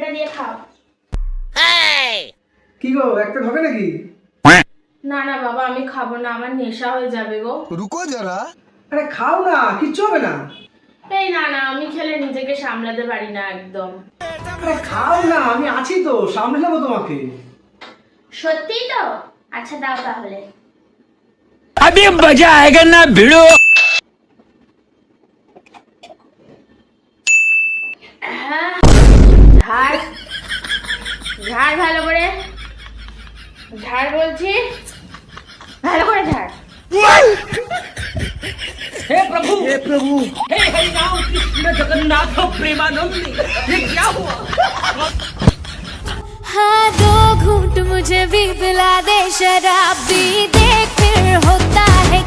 এটা দিয়ে খাও। কি গো এক প্লেট হবে নাকি? না না বাবা, আমি খাবো না, আমার নেশা হয়ে যাবে গো। रुको जरा। আরে খাও না, কিচ্ছু হবে না। এই না না, আমি খেলে নিজেকে সামলাতে পারি না একদম। আরে খাও না, আমি আছি তো, সামলে নেবো তোমাকে। সত্যি তো? আচ্ছা দাও তাহলে। अभी मजा आएगा ना भिड़ो। ঝাড় ঝাড় ভালো করে ঝাড় বলছি, ভালো করে ঝাড়। हे प्रभु हे हरिनाम कृष्ण जगन्नाथ प्रेमानंद, ये क्या हुआ? हाँ दो घूंट मुझे भी पिला दे शराब भी, देख फिर होता है